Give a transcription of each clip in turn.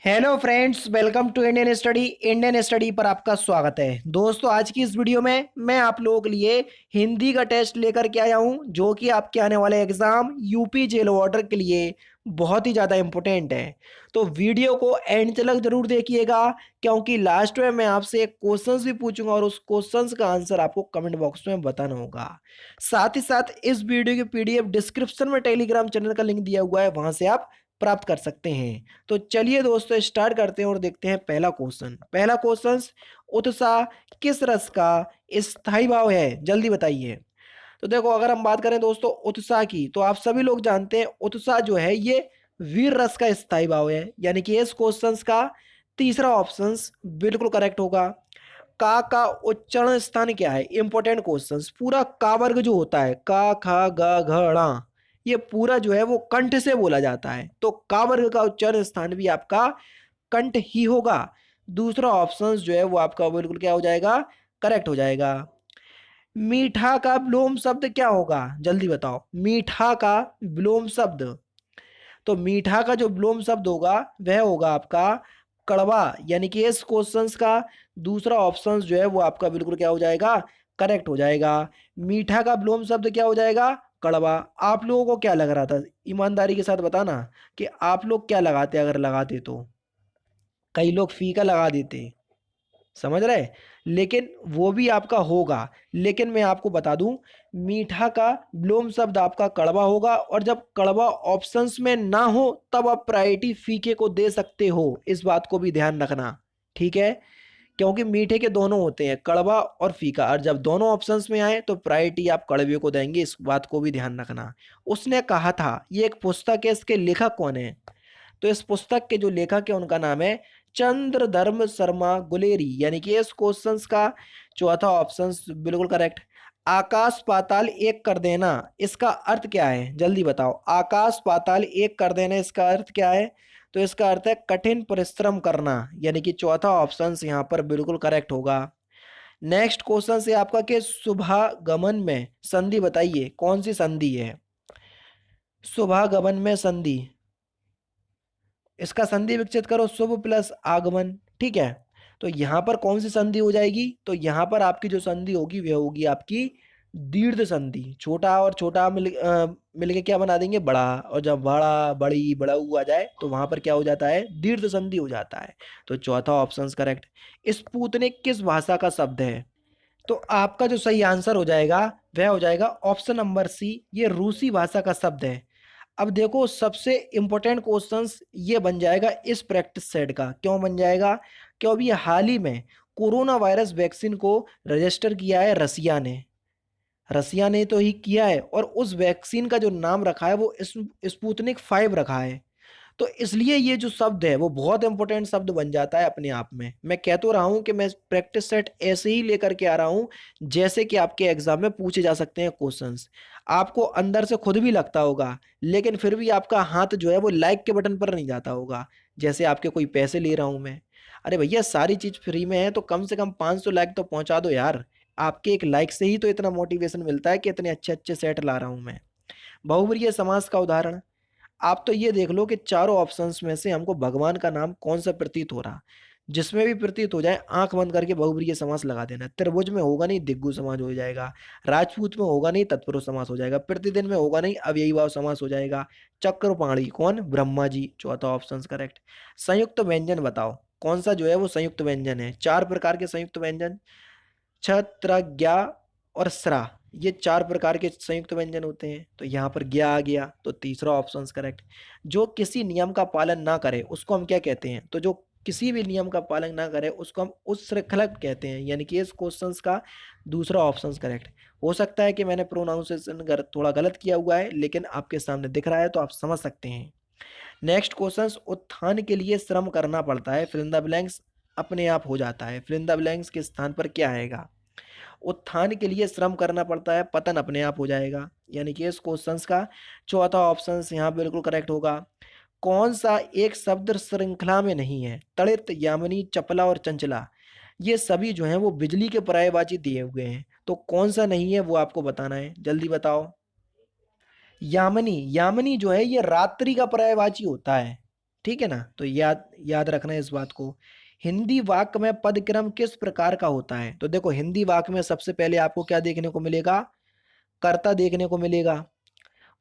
Hello friends, welcome to Indian Study पर आपका स्वागत है। दोस्तों, आज की इस वीडियो में मैं आप लोगों के लिए हिंदी का टेस्ट लेकर के आया हूं, जो कि आपके आने वाले एग्जाम यूपी जेल वार्डर के लिए बहुत ही ज़्यादा इंपॉर्टेंट है। तो वीडियो को एंड तक जरूर देखिएगा, क्योंकि लास्ट में मैं आपसे एक क्वेश्चंस भी पूछूंगा और उस क्वेश्चंस का आंसर आपको कमेंट बॉक्स में बताना होगा। साथ ही साथ इस वीडियो की पीडीएफ डिस्क्रिप्शन में टेलीग्राम चैनल का लिंक दिया हुआ है, वहां से आप प्राप्त कर सकते हैं। तो चलिए दोस्तों, स्टार्ट करते हैं और देखते हैं पहला क्वेश्चन। उत्साह किस रस का स्थायी भाव है? जल्दी बताइए। तो देखो, अगर हम बात करें दोस्तों उत्साह की, तो आप सभी लोग जानते हैं उत्साह जो है ये वीर रस का स्थायी भाव है, यानी कि इस क्वेश्चन का तीसरा ऑप्शन बिल्कुल करेक्ट होगा। का उच्चारण स्थान क्या है? Important question. पूरा का वर्ग जो होता है, का खा गा घ ड़ा, ये पूरा जो है वो कंठ से बोला जाता है, तो का वर्ग का उच्चारण स्थान भी आपका कंठ ही होगा। दूसरा ऑप्शन जो है वो आपका बिल्कुल क्या हो जाएगा? करेक्ट हो जाएगा। मीठा का विलोम शब्द क्या होगा? जल्दी बताओ। मीठा का विलोम शब्द, तो मीठा का जो विलोम शब्द होगा वह होगा आपका कड़वा, यानी कि इस क्वेश्चन का दूसरा ऑप्शन जो है वो आपका बिल्कुल क्या हो जाएगा? करेक्ट हो जाएगा। मीठा का विलोम शब्द क्या हो जाएगा? कड़वा। आप लोगों को क्या लग रहा था? ईमानदारी के साथ बताना कि आप लोग क्या लगाते अगर लगाते तो। कई लोग फीका लगा देते, समझ रहे? लेकिन वो भी आपका होगा। लेकिन मैं आपको बता दूं, मीठा का विलोम शब्द आपका कड़वा होगा, और जब कड़वा ऑप्शंस में ना हो तब आप प्रायोरिटी फीके को दे सकते हो। इस बात को भी ध्यान रखना, ठीक है? क्योंकि मीठे के दोनों होते हैं, कड़वा और फीका, और जब दोनों ऑप्शंस में आए तो प्रायोरिटी आप कड़वे को देंगे। इस बात को भी ध्यान रखना। उसने कहा था, ये एक पुस्तक है, इसके लेखक कौन है? तो इस पुस्तक के जो लेखक है उनका नाम है चंद्रधर्म शर्मा गुलेरी, यानी कि इस क्वेश्चन का चौथा ऑप्शन बिल्कुल करेक्ट। आकाश पाताल एक कर देना, इसका अर्थ क्या है? जल्दी बताओ। आकाश पाताल एक कर देना, इसका अर्थ क्या है? तो इसका अर्थ है कठिन परिश्रम करना, यानी कि चौथा ऑप्शन यहाँ पर बिल्कुल करेक्ट होगा। नेक्स्ट क्वेश्चन से आपका कि सुबह गमन में संधि बताइए, कौन सी संधि है? सुबह गमन में संधि, इसका संधि विकसित करो, शुभ प्लस आगमन, ठीक है? तो यहां पर कौन सी संधि हो जाएगी? तो यहां पर आपकी जो संधि होगी वह होगी आपकी दीर्घ संधि। छोटा और छोटा मिल के क्या बना देंगे? बड़ा। और जब बड़ा बड़ी बड़ऊ आ जाए तो वहां पर क्या हो जाता है? दीर्घ संधि हो जाता है। तो चौथा ऑप्शन करेक्ट। स्पुतनिक किस भाषा का शब्द है? तो आपका जो सही आंसर हो जाएगा वह हो जाएगा ऑप्शन नंबर सी, ये रूसी भाषा का शब्द है। अब देखो, सबसे इंपॉर्टेंट क्वेश्चंस ये बन जाएगा इस प्रैक्टिस सेट का। क्यों बन जाएगा? क्यों? अभी हाल ही में कोरोना वायरस वैक्सीन को रजिस्टर किया है रसिया ने। रसिया ने तो ही किया है, और उस वैक्सीन का जो नाम रखा है वो स्पुतनिक 5 रखा है। तो इसलिए ये जो शब्द है वो बहुत इंपॉर्टेंट शब्द बन जाता है अपने आप में। मैं कह तो रहा हूं कि मैं प्रैक्टिस सेट ऐसे ही लेकर के आ रहा हूं जैसे कि आपके एग्जाम में पूछे जा सकते हैं क्वेश्चंस। आपको अंदर से खुद भी लगता होगा, लेकिन फिर भी आपका हाथ जो है वो लाइक के बटन पर नहीं जाता होगा। जैसे आपके कोई पैसे ले रहा हूं मैं, अरे भैया सारी चीज फ्री में है तो कम से कम 500 लाइक तो पहुंचा दो यार। आपके एक लाइक से ही तो इतना मोटिवेशन मिलता है कि इतने अच्छे अच्छे सेट ला रहा हूं मैं। बहुब्रीहि समास का उदाहरण, आप तो ये देख लो कि चारों ऑप्शंस में से हमको भगवान का नाम कौन सा प्रतीत हो रहा? जिसमें भी प्रतीत हो जाए आंख बंद करके बहुब्रीहि समास लगा देना। त्रिभुज में होगा नहीं, दिग्गु समास हो जाएगा। राजपूत में होगा नहीं, तत्पुरुष समास हो जाएगा। प्रतिदिन में होगा नहीं, अव्ययी भाव समास हो जाएगा। चक्रपाणी कौन? ब्रह्मा जी। चौथा ऑप्शन करेक्ट। संयुक्त व्यंजन बताओ, कौन सा जो है वो संयुक्त व्यंजन है? 4 प्रकार के संयुक्त व्यंजन, छत्र ज्ञा और स्रा, ये 4 प्रकार के संयुक्त व्यंजन होते हैं। तो यहाँ पर ज्ञा आ गया, तो तीसरा ऑप्शन करेक्ट। जो किसी नियम का पालन ना करे उसको हम क्या कहते हैं? तो जो किसी भी नियम का पालन ना करे उसको हम उच्छृंखलक कहते हैं, यानी कि इस क्वेश्चंस का दूसरा ऑप्शन करेक्ट। हो सकता है कि मैंने प्रोनाउंसिएशन थोड़ा गलत किया हुआ है, लेकिन आपके सामने दिख रहा है तो आप समझ सकते हैं। नेक्स्ट क्वेश्चन, उत्थान के लिए श्रम करना पड़ता है, फिल इन द ब्लैंक्स अपने आप हो जाता है। फिल इन द ब्लैंक्स के स्थान पर क्या आएगा? उत्थान के लिए श्रम करना पड़ता है, पतन अपने आप हो जाएगा। यानी कि इस क्वेश्चंस का चौथा ऑप्शन यहाँ बिल्कुल करेक्ट होगा। कौन सा एक शब्द श्रृंखला में नहीं है? तड़ित, यामिनी, चपला और चंचला, ये सभी जो हैं वो बिजली के पर्यायवाची दिए हुए हैं। तो कौन सा नहीं है वो आपको बताना है, जल्दी बताओ। यामिनी, यामिनी जो है ये रात्रि का पर्यायवाची होता है। ठीक है ना, तो याद याद रखना है इस बात को। हिंदी वाक्य में पद क्रम किस प्रकार का होता है? तो देखो हिंदी वाक्य में सबसे पहले आपको क्या देखने को मिलेगा? कर्ता देखने को मिलेगा,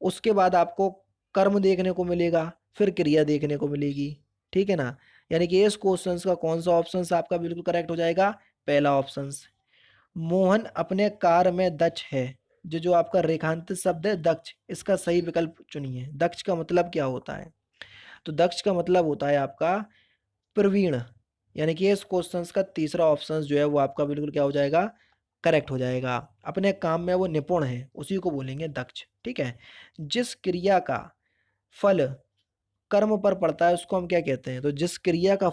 उसके बाद आपको कर्म देखने को मिलेगा, फिर क्रिया देखने को मिलेगी। ठीक है ना, यानी कि इस क्वेश्चन का कौन सा ऑप्शन आपका बिल्कुल करेक्ट हो जाएगा? पहला ऑप्शन। मोहन अपने कार्य में दक्ष है, जो जो आपका रेखांकित शब्द है दक्ष, इसका सही विकल्प चुनिए। दक्ष का मतलब क्या होता है? तो दक्ष का मतलब होता है आपका प्रवीण, यानी कि इस क्वेश्चन का तीसरा ऑप्शन जो है वो आपका बिल्कुल क्या हो जाएगा? करेक्ट हो जाएगा। अपने काम में वो निपुण है, उसी को बोलेंगे दक्ष। ठीक है, जिस क्रिया का फल कर्म पर पड़ता है उसको हम क्या कहते हैं? तो जिस क्रिया का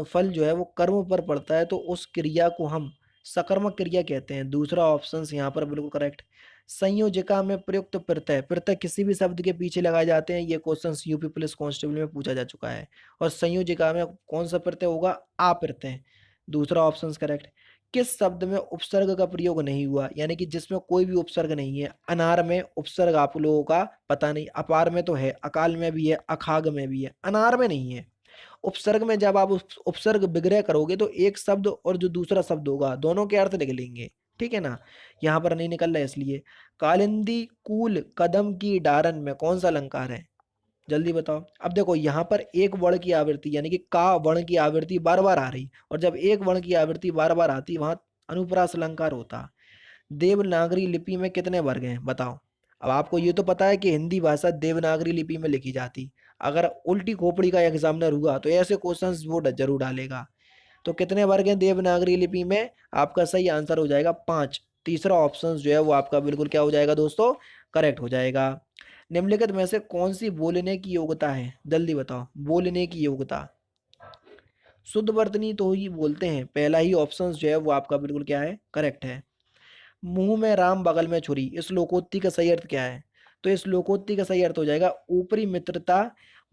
फल जो है वो कर्म पर पड़ता है तो उस क्रिया को हम सकर्मक क्रिया कहते हैं। दूसरा ऑप्शन यहाँ पर बिल्कुल करेक्ट। संयोजिका में प्रयुक्त प्रत्यय, प्रत्यय किसी भी शब्द के पीछे लगाए जाते हैं, ये क्वेश्चन यूपी पुलिस कांस्टेबल में पूछा जा चुका है। और संयोजिका में कौन सा प्रत्यय होगा? आ प्रत्यय। दूसरा ऑप्शन करेक्ट। किस शब्द में उपसर्ग का प्रयोग नहीं हुआ, यानी कि जिसमें कोई भी उपसर्ग नहीं है? अनार में उपसर्ग आप लोगों का पता नहीं, अपार में तो है, अकाल में भी है, अखाग में भी है, अनार में नहीं है। उपसर्ग में जब आप उपसर्ग विग्रह करोगे तो एक शब्द और जो दूसरा शब्द होगा दोनों के अर्थ निकलेंगे। ठीक है ना, यहाँ पर नहीं निकल रहा है इसलिए। कालिंदी कूल कदम की डारन में कौन सा अलंकार है? जल्दी बताओ। अब देखो यहाँ पर एक वर्ण की आवृत्ति यानी कि का वर्ण की आवृत्ति बार बार आ रही, और जब एक वर्ण की आवृत्ति बार बार आती वहां अनुप्रास अलंकार होता। देवनागरी लिपि में कितने वर्ग हैं बताओ? अब आपको ये तो पता है कि हिंदी भाषा देवनागरी लिपि में लिखी जाती, अगर उल्टी खोपड़ी का एग्जामिनर हुआ तो ऐसे क्वेश्चंस वो जरूर डालेगा। तो कितने वर्ग हैं देवनागरी लिपि में? आपका सही आंसर हो जाएगा 5। तीसरा ऑप्शन जो है वो आपका बिल्कुल क्या हो जाएगा दोस्तों? करेक्ट हो जाएगा। निम्नलिखित में से कौन सी बोलने की योग्यता है? जल्दी बताओ, बोलने की योग्यता। शुद्ध वर्तनी तो ही बोलते हैं, पहला ही ऑप्शन जो है वो आपका बिल्कुल क्या है? करेक्ट है। मुंह में राम बगल में छुरी, इस लोकोक्ति का सही अर्थ क्या है? तो इस लोकोक्ति का सही अर्थ हो जाएगा ऊपरी मित्रता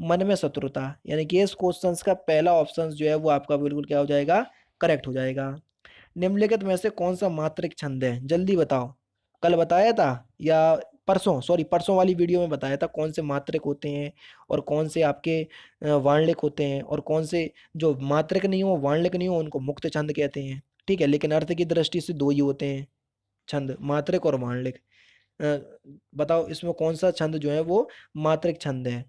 मन में शत्रुता, यानी कि इस क्वेश्चन का पहला ऑप्शन जो है वो आपका बिल्कुल क्या हो जाएगा? करेक्ट हो जाएगा। निम्नलिखित में से कौन सा मात्रिक छंद है? जल्दी बताओ। कल बताया था या परसों, सॉरी परसों वाली वीडियो में बताया था कौन से मात्रिक होते हैं और कौन से आपके वाणिक होते हैं, और कौन से जो मात्रिक नहीं हो वाणिक नहीं हो उनको मुक्त छंद कहते हैं। ठीक है, लेकिन अर्थ की दृष्टि से दो ही होते हैं छंद, मात्रिक और मांडलिक। अ, बताओ इसमें कौन सा छंद जो है वो मात्रिक छंद है?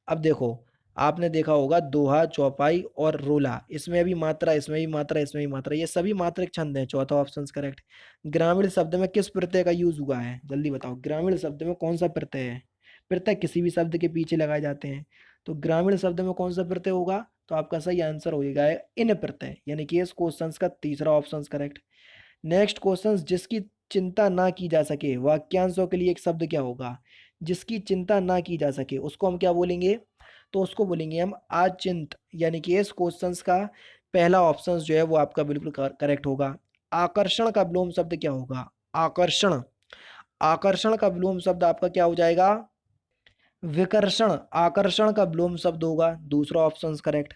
अब देखो, आपने देखा होगा दोहा, चौपाई और रोला, इसमें भी मात्रा, इसमें भी मात्रा, इसमें भी मात्रा, ये सभी मात्रिक छंद है। चौथा ऑप्शन करेक्ट। ग्रामीण शब्द में किस प्रत्यय का यूज हुआ है? जल्दी बताओ, ग्रामीण शब्द में कौन सा प्रत्यय है? प्रत्यय किसी भी शब्द के पीछे लगाए जाते हैं, तो ग्रामीण शब्द में कौन सा प्रत्यय होगा? तो आपका सही आंसर हो जाएगा इन प्रत्यय, यानी कि इस क्वेश्चन का तीसरा ऑप्शन करेक्ट। नेक्स्ट क्वेश्चन, जिसकी चिंता ना की जा सके, वाक्यांशों के लिए एक शब्द क्या होगा? जिसकी चिंता ना की जा सके उसको हम क्या बोलेंगे? तो उसको बोलेंगे हम अचिंत, यानी कि इस क्वेश्चन का पहला ऑप्शन जो है वो आपका बिल्कुल करेक्ट होगा। आकर्षण का विलोम शब्द क्या होगा? आकर्षण, आकर्षण का विलोम शब्द आपका क्या हो जाएगा? विकर्षण, आकर्षण का विलोम शब्द होगा। दूसरा ऑप्शन करेक्ट।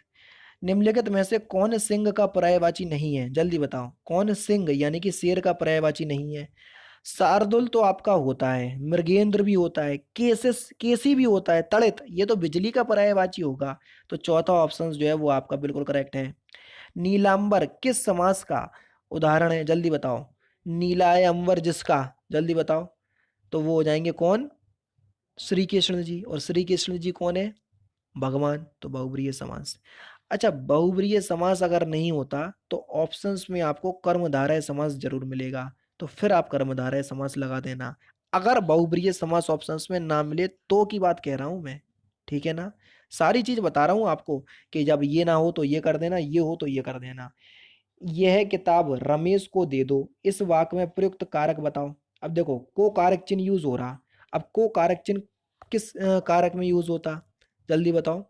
निम्नलिखित में से कौन सिंह का पर्यायवाची नहीं है? जल्दी बताओ, कौन सिंह यानी कि शेर का पर्यायवाची नहीं है? शार्दुल तो आपका होता है, मृगेंद्र भी होता है, केसिस केसी भी होता है, तड़ित ये तो बिजली का पर्यायवाची होगा। तो चौथा ऑप्शन जो है वो आपका बिल्कुल करेक्ट है। नीलांबर किस समास का उदाहरण है? जल्दी बताओ। नीलाय अंबर जिसका, जल्दी बताओ। तो वो हो जाएंगे कौन? श्री कृष्ण जी। और श्री कृष्ण जी कौन है? भगवान। तो बहुब्रीहि समास। अच्छा, बहुब्रीहि समास अगर नहीं होता तो ऑप्शंस में आपको कर्मधारय समास जरूर मिलेगा, तो फिर आप कर्मधारय समास लगा देना। अगर बहुब्रीहि समास ऑप्शंस में ना मिले तो की बात कह रहा हूं मैं। ठीक है ना, सारी चीज बता रहा हूं आपको कि जब ये ना हो तो ये कर देना, ये हो तो ये कर देना। यह किताब रमेश को दे दो, इस वाक्य में प्रयुक्त कारक बताओ। अब देखो को कारक चिन्ह यूज हो रहा, अब को कारक चिन्ह किस कारक में यूज होता? जल्दी बताओ।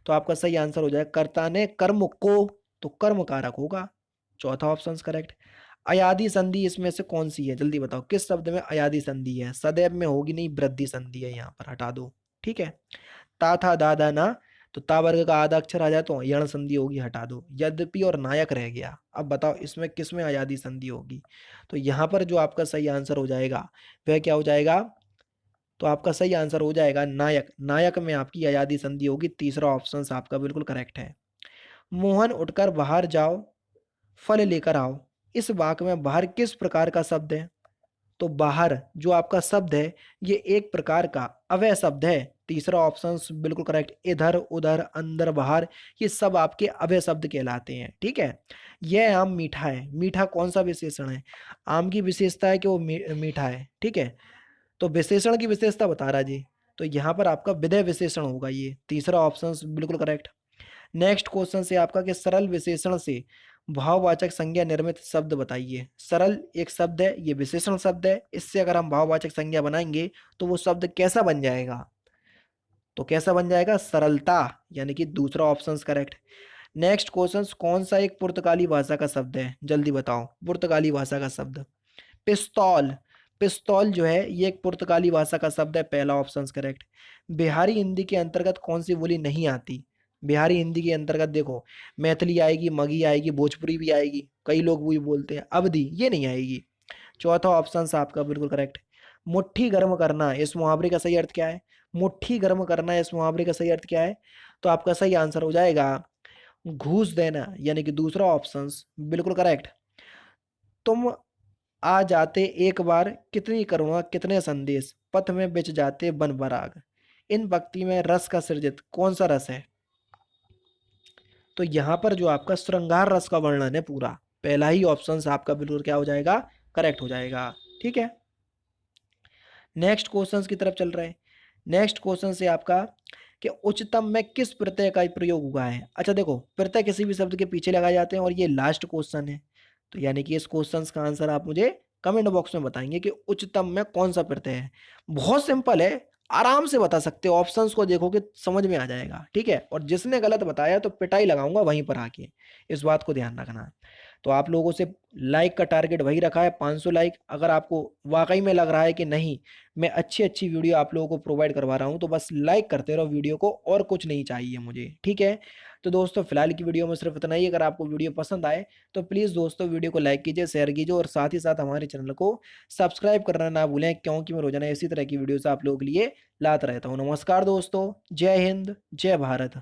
तो आपका सही आंसर हो जाएगा कर्ता ने कर्म को, तो कर्म कारक होगा। चौथा ऑप्शन करेक्ट। अयादि संधि इसमें से कौन सी है? जल्दी बताओ, किस शब्द में अयादि संधि है? सदैव में होगी नहीं, वृद्धि संधि है, यहाँ पर हटा दो। ठीक है, ता था दादा ना, तो ता वर्ग का आधा अक्षर आ जाए तो यण संधि होगी, हटा दो। यद्यपि और नायक रह गया, अब बताओ इसमें किस में अयादि संधि होगी? तो यहाँ पर जो आपका सही आंसर हो जाएगा वह क्या हो जाएगा? तो आपका सही आंसर हो जाएगा नायक। नायक में आपकी आजादी संधि होगी। तीसरा ऑप्शन आपका बिल्कुल करेक्ट है। मोहन उठकर बाहर जाओ, फल लेकर आओ। इस वाक्य में बाहर किस प्रकार का शब्द है? तो बाहर जो आपका शब्द है ये एक प्रकार का अव्यय शब्द है। तीसरा ऑप्शन बिल्कुल करेक्ट। इधर उधर अंदर बाहर ये सब आपके अव्यय शब्द कहलाते हैं। ठीक है। यह आम मीठा है। मीठा कौन सा विशेषण है? आम की विशेषता है कि वो मीठा है। ठीक है। तो विशेषण की विशेषता बता रहा जी। तो यहाँ पर आपका विधेय विशेषण होगा ये। तीसरा ऑप्शन बिल्कुल करेक्ट। नेक्स्ट क्वेश्चन से आपका कि सरल विशेषण से भाववाचक संज्ञा निर्मित शब्द बताइए। सरल एक शब्द है, ये विशेषण शब्द है। इससे अगर हम भाववाचक संज्ञा बनाएंगे तो वो शब्द कैसा बन जाएगा? तो कैसा बन जाएगा? सरलता, यानी कि दूसरा ऑप्शन करेक्ट। नेक्स्ट क्वेश्चन, कौन सा एक पुर्तगाली भाषा का शब्द है? जल्दी बताओ। पुर्तगाली भाषा का शब्द पिस्तौल। पिस्तौल जो है ये एक पुर्तगाली भाषा का शब्द है। पहला ऑप्शन करेक्ट। बिहारी हिंदी के अंतर्गत कौन सी बोली नहीं आती? बिहारी हिंदी के अंतर्गत देखो, मैथिली आएगी, मगही आएगी, भोजपुरी भी आएगी, कई लोग वही बोलते हैं, अवधी ये नहीं आएगी। चौथा ऑप्शन आपका बिल्कुल करेक्ट। मुट्ठी गर्म करना इस मुहावरे का सही अर्थ क्या है? मुट्ठी गर्म करना इस मुहावरे का सही अर्थ क्या है? तो आपका सही आंसर हो जाएगा घूस देना, यानी कि दूसरा ऑप्शन बिल्कुल करेक्ट। तुम आ जाते एक बार, कितनी करूँगा कितने संदेश, पथ में बिछ जाते बन बराग। इन पंक्ति में रस का सृजित कौन सा रस है? तो यहाँ पर जो आपका श्रृंगार रस का वर्णन है पूरा। पहला ही ऑप्शन आपका बिल्कुल क्या हो जाएगा? करेक्ट हो जाएगा। ठीक है। नेक्स्ट क्वेश्चन की तरफ चल रहे हैं। नेक्स्ट क्वेश्चन से आपका कि उच्चतम में किस प्रत्यय का प्रयोग हुआ है? अच्छा देखो, प्रत्यय किसी भी शब्द के पीछे लगाए जाते हैं और ये लास्ट क्वेश्चन है। तो यानी कि इस क्वेश्चन का आंसर आप मुझे कमेंट बॉक्स में बताएंगे कि उच्चतम में कौन सा प्रत्यय है। बहुत सिंपल है, आराम से बता सकते हो। ऑप्शंस को देखोगे समझ में आ जाएगा। ठीक है। और जिसने गलत बताया तो पिटाई लगाऊंगा वहीं पर आके, इस बात को ध्यान रखना। तो आप लोगों से लाइक का टारगेट वही रखा है, 500 लाइक। अगर आपको वाकई में लग रहा है कि नहीं मैं अच्छी अच्छी वीडियो आप लोगों को प्रोवाइड करवा रहा हूं तो बस लाइक करते रहो वीडियो को, और कुछ नहीं चाहिए मुझे। ठीक है। तो दोस्तों फिलहाल की वीडियो में सिर्फ इतना ही। अगर आपको वीडियो पसंद आए तो प्लीज़ दोस्तों वीडियो को लाइक कीजिए, शेयर कीजिए, और साथ ही साथ हमारे चैनल को सब्सक्राइब करना ना भूलें, क्योंकि मैं रोजाना इसी तरह की वीडियोस आप लोगों के लिए लाता रहता हूँ। नमस्कार दोस्तों, जय हिंद, जय भारत।